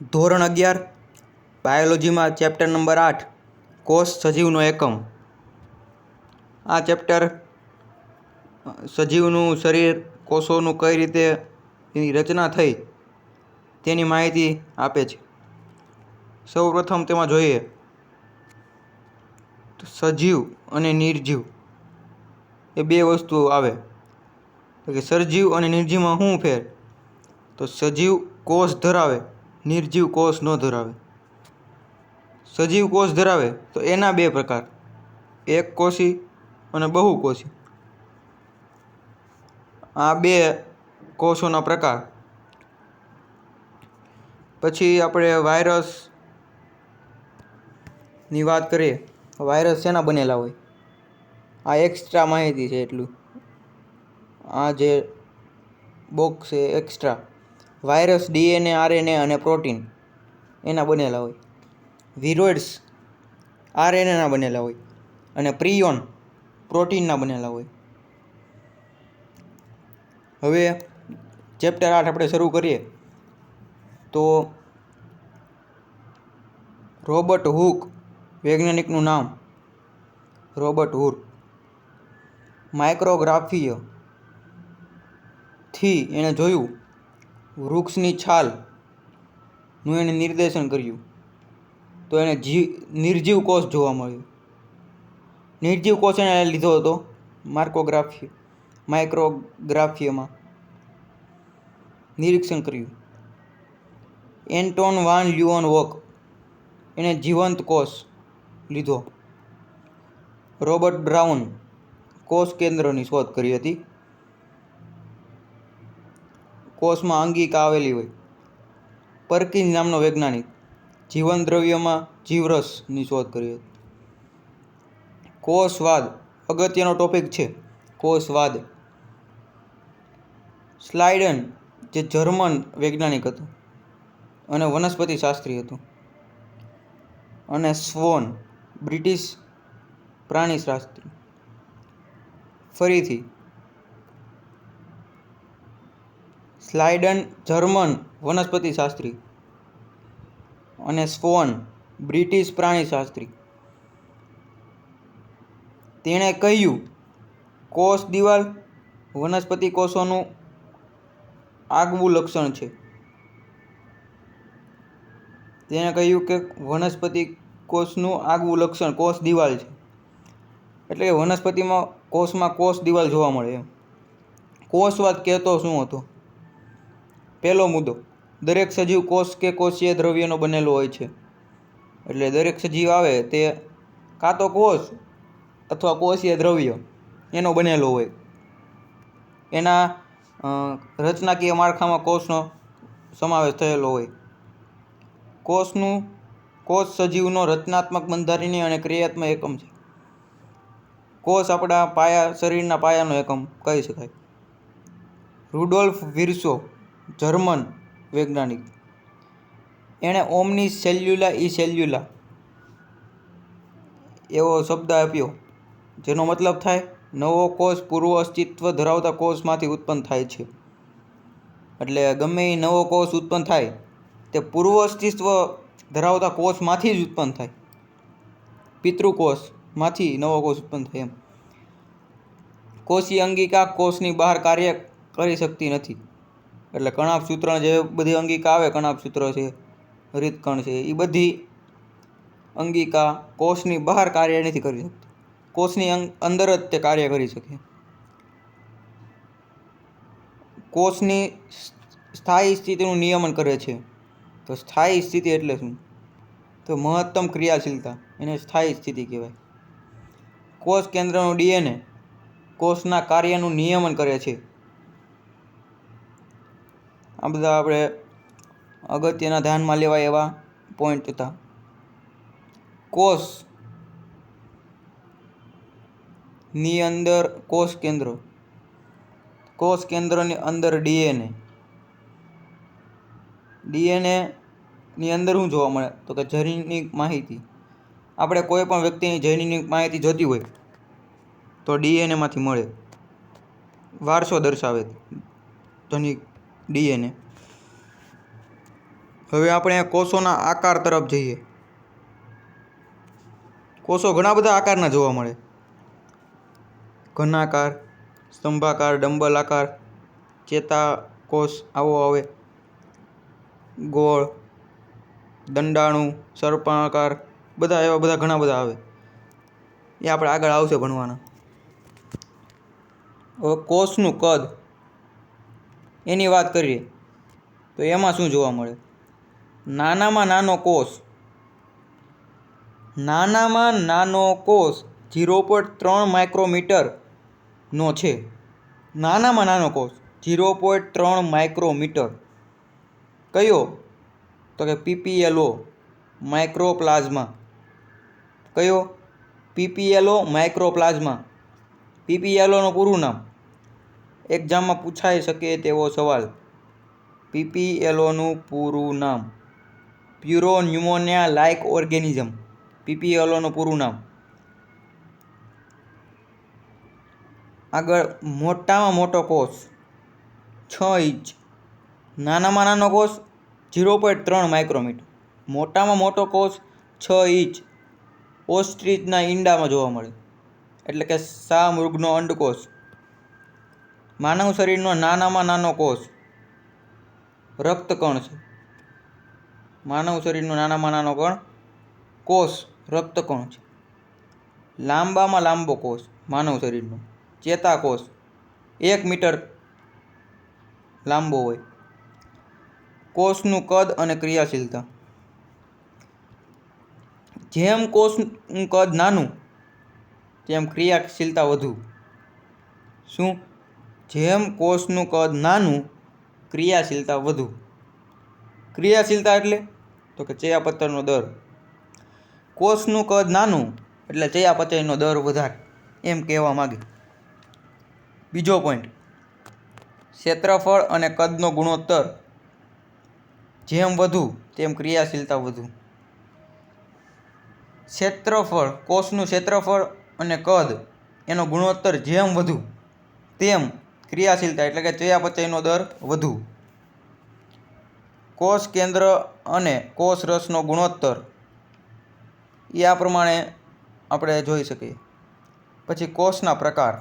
ધોરણ 11 બાયોલોજીમાં chapter number 8 કોષ સજીવનો એકમ. આ ચેપ્ટર સજીવનું શરીર, કોષોનું કઈ રીતે એની રચના થઈ તેની માહિતી આપે છે. સૌપ્રથમ તેમાં જોઈએ તો સજીવ અને નિર્જીવ એ બે વસ્તુઓ આવે. તો કે સજીવ અને નિર્જીવમાં શું ફેર? તો સજીવ કોષ ધરાવે, નિર્જીવ કોષ ન ધરાવે. સજીવ કોષ ધરાવે તો એના બે પ્રકાર, એક કોષી અને બહુકોષી. આ બે કોષોના પ્રકાર. પછી આપણે વાયરસની વાત કરીએ. વાયરસ શેના બનેલા હોય? આ એક્સ્ટ્રા માહિતી છે એટલું. આ જે બોક્સ છે એક્સ્ટ્રા. વાયરસ ડીએનએ, આરએનએ અને પ્રોટીન એના બનેલા હોય. વિરોઇડ્સ આરએનએના બનેલા હોય અને પ્રિયોન પ્રોટીનના બનેલા હોય. હવે ચેપ્ટર 8 આપણે શરૂ કરીએ તો રોબર્ટ હુક વૈજ્ઞાનિકનું નામ રોબર્ટ હુક. માઇક્રોગ્રાફીય થી એણે જોયું વૃક્ષની છાલનું એને નિર્દેશન કર્યું તો એને નિર્જીવ કોષ જોવા મળ્યો. નિર્જીવ કોષ એને લીધો હતો માઇક્રોગ્રાફીમાં નિરીક્ષણ કર્યું. એન્ટોન વાન લ્યુઅનહોક એને જીવંત કોષ લીધો. રોબર્ટ બ્રાઉન કોષ કેન્દ્રની શોધ કરી હતી. કોષમાં અંગિકા આવેલી હોય. પરકિન્સ નામનો વૈજ્ઞાનિક જીવન દ્રવ્યમાં જીવરસની શોધ કરી હતી. કોષવાદ અગત્યનો ટોપિક છે. કોષવાદ. સ્લાઇડન જે જર્મન વૈજ્ઞાનિક હતું અને વનસ્પતિ શાસ્ત્રી હતું. અને સ્વોન બ્રિટિશ પ્રાણીશાસ્ત્રી. ફરીથી સ્લાઇડન જર્મન વનસ્પતિ શાસ્ત્રી અને સ્વોન બ્રિટિશ પ્રાણીશાસ્ત્રી. તેણે કહ્યું કોષ દિવાલ વનસ્પતિ કોષોનું આગવું લક્ષણ છે. તેણે કહ્યું કે વનસ્પતિ કોષનું આગવું લક્ષણ કોષ દિવાલ છે. એટલે કે વનસ્પતિમાં કોષ દિવાલ જોવા મળે એમ. કોષવાદ કહેતો શું હતો? પહેલો મુદ્દો, દરેક સજીવ કોષ કે કોષીય દ્રવ્યનો બનેલો હોય છે. એટલે દરેક સજીવ આવે તે કાં તો કોષ અથવા કોષીય દ્રવ્ય એનો બનેલો હોય. એના રચનાકીય માળખામાં કોષનો સમાવેશ થયેલો હોય. કોષ સજીવનો રચનાત્મક, બંધારણીય અને ક્રિયાત્મક એકમ છે. કોષ આપણા શરીરના પાયાનો એકમ કહી શકાય. રુડોલ્ફ વિર્સો જર્મન વૈજ્ઞાનિક, એણે ઓમની સેલ્યુલા ઈ સેલ્યુલા એવો શબ્દ આપ્યો જેનો મતલબ થાય નવો કોષ પૂર્વ અસ્તિત્વ ધરાવતા કોષમાંથી ઉત્પન્ન થાય છે. એટલે ગમે એ નવો કોષ ઉત્પન્ન થાય તે પૂર્વ અસ્તિત્વ ધરાવતા કોષમાંથી જ ઉત્પન્ન થાય. પિતૃકોષમાંથી નવો કોષ ઉત્પન્ન થાય એમ. કોષીય અંગિકા કોષની બહાર કાર્ય કરી શકતી નથી. એટલે કણાભસૂત્ર જે બધી અંગિકા આવે, કણાભસૂત્ર છે, હૃદકણ છે, એ બધી અંગિકા કોષની બહાર કાર્ય નથી કરી શકતી. કોષની અંદર જ તે કાર્ય કરી શકે. કોષની સ્થાયી સ્થિતિનું નિયમન કરે છે. તો સ્થાયી સ્થિતિ એટલે શું? તો મહત્તમ ક્રિયાશીલતા, એને સ્થાયી સ્થિતિ કહેવાય. કોષ કેન્દ્રનું ડીએનએ કોષના કાર્યનું નિયમન કરે છે. આ બધા આપણે અગત્યના ધ્યાનમાં લેવાય એવા પોઈન્ટ હતા. કોષની અંદર કોષ કેન્દ્રની અંદર ડીએનએ ની અંદર શું જોવા મળે? તો કે જનીનિક માહિતી. આપણે કોઈ પણ વ્યક્તિની જનીનિક માહિતી જોતી હોય તો ડીએનએમાંથી મળે. વારસો દર્શાવે ડીએનએ. હવે આપણે કોષોના આકાર તરફ જઈએ. કોષો ઘણા બધા આકારના જોવા મળે. ઘનાકાર, સ્તંભાકાર, ડંબલ આકાર, ચેતાકોષ આવો આવે, ગોળ, દંડાણુ, સર્પાકાર, બધા એવા બધા ઘણા બધા આવે. એ આપણે આગળ આવશે ભણવાના. હવે કોષનું કદ એની વાત કરીએ તો એમાં શું જોવા મળે? નાનામાં નાનો કોષ 0.3 માઇક્રોમીટરનો છે. નાનામાં નાનો કોષ 0.3 માઇક્રોમીટર. કયો? તો કે પીપીએલઓ માઇક્રોપ્લાઝમા. કયો? પીપીએલઓ માઇક્રોપ્લાઝમા. પીપીએલઓનું પૂરું નામ એક્ઝામમાં પૂછાઈ શકે તેવો સવાલ. પીપીએલઓનું પૂરું નામ પ્યુરો ન્યુમોનિયા લાઇક ઓર્ગેનિઝમ. પીપીએલઓનું પૂરું નામ. આગળ મોટામાં મોટો કોષ 6 ઇંચ. નાનામાં નાનો કોષ 0.3 માઇક્રોમીટર. મોટામાં મોટો કોષ 6 ઇંચ. ઓસ્ટ્રીચના ઈંડામાં જોવા મળે, એટલે કે શાહમૃગનો અંડકોષ. માનવ શરીરનો નાનામાં નાનો કોષ રક્તકણ છે. માનવ શરીરનો નાનામાં નાનો કોષ રક્તકણ છે. લાંબામાં લાંબો કોષ માનવ શરીરનો ચેતાકોષ 1 મીટર લાંબો હોય. કોષનું કદ અને ક્રિયાશીલતા. જેમ કોષનું કદ નાનું તેમ ક્રિયાશીલતા વધુ. શું? જેમ કોષનું કદ નાનું ક્રિયાશીલતા વધુ. ક્રિયાશીલતા એટલે તો કે ચયાપચયનો દર. કોષનું કદ નાનું એટલે ચયાપચયનો દર વધારે, એમ કહેવા માંગે. બીજો પોઈન્ટ, ક્ષેત્રફળ અને કદનો ગુણોત્તર. જેમ વધુ તેમ ક્રિયાશીલતા વધુ. ક્ષેત્રફળ, કોષનું ક્ષેત્રફળ અને કદ એનો ગુણોત્તર જેમ વધુ તેમ ક્રિયાશીલતા એટલે કે ચયાપચયનો દર વધુ. કોષ કેન્દ્ર અને કોષ રસનો ગુણોત્તર એ આ પ્રમાણે આપણે જોઈ શકીએ. પછી કોષના પ્રકાર.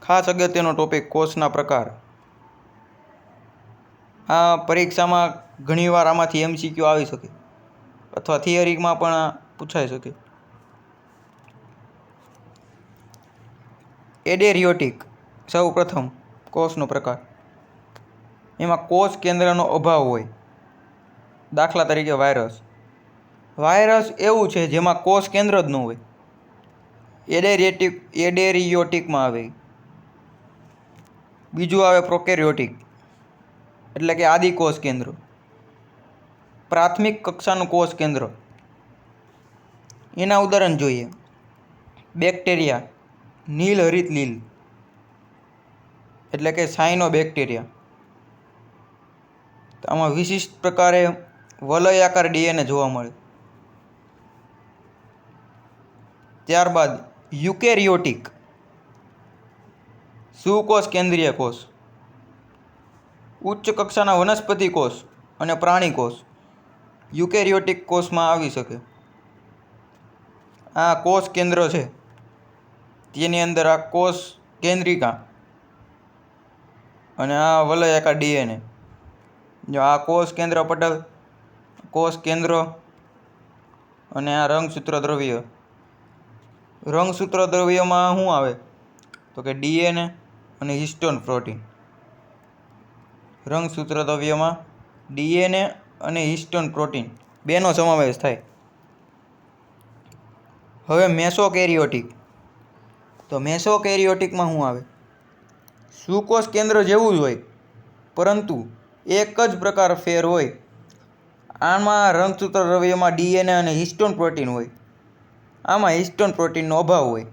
ખાસ અગત્યનો ટોપિક કોષના પ્રકાર. આ પરીક્ષામાં ઘણીવાર આમાંથી MCQ આવી શકે અથવા થિયરીમાં પણ પૂછાઈ શકે. એડેરિયોટિક સૌ પ્રથમ કોષનો પ્રકાર. એમાં કોષ કેન્દ્રનો અભાવ હોય. દાખલા તરીકે વાયરસ. વાયરસ એવું છે જેમાં કોષ કેન્દ્ર જ ન હોય. એડેરિયોટિકમાં આવે. બીજું આવે પ્રોકેરિયોટિક, એટલે કે આદિ કોષ કેન્દ્ર. પ્રાથમિક કક્ષાનું કોષ કેન્દ્ર. એના ઉદાહરણ જોઈએ. બેક્ટેરિયા, નીલહરિત લીલ, એટલે કે સાયનોબેક્ટેરિયા. આમાં વિશિષ્ટ પ્રકારે વલયાકાર DNA જોવા મળે. ત્યારબાદ યુકેરિયોટિક, સુકોષ કેન્દ્રીય કોષ. ઉચ્ચ કક્ષાના વનસ્પતિ કોષ અને પ્રાણી કોષ યુકેરિયોટિક કોષમાં આવી શકે. આ કોષ કેન્દ્ર છે, તેની અંદર આ કોષ કેન્દ્રિકા અને આ વલયાકાર DNA. જો આ કોષ કેન્દ્ર પટલ, કોષ કેન્દ્ર અને આ રંગસૂત્ર દ્રવ્ય. રંગસૂત્ર દ્રવ્યમાં શું આવે તો કે DNA અને હિસ્ટોન પ્રોટીન. રંગસૂત્ર દ્રવ્યમાં DNA અને હિસ્ટોન પ્રોટીન બેનો સમાવેશ થાય. હવે મેસોકેરિયોટિક. તો મેસોકેરિયોટિકમાં શું આવે? સુકોષ કેન્દ્ર જેવું જ હોય, પરંતુ એક જ પ્રકાર ફેર હોય. આમાં રંગસૂત્ર દ્રવ્યમાં DNA અને હિસ્ટોન પ્રોટીન હોય. આમાં હિસ્ટોન પ્રોટીનનો અભાવ હોય.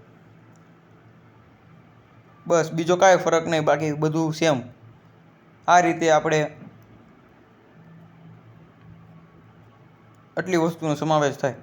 બસ, બીજો કાંઈ ફરક નહીં, બાકી બધું સેમ. આ રીતે આપણે આટલી વસ્તુનો સમાવેશ થાય.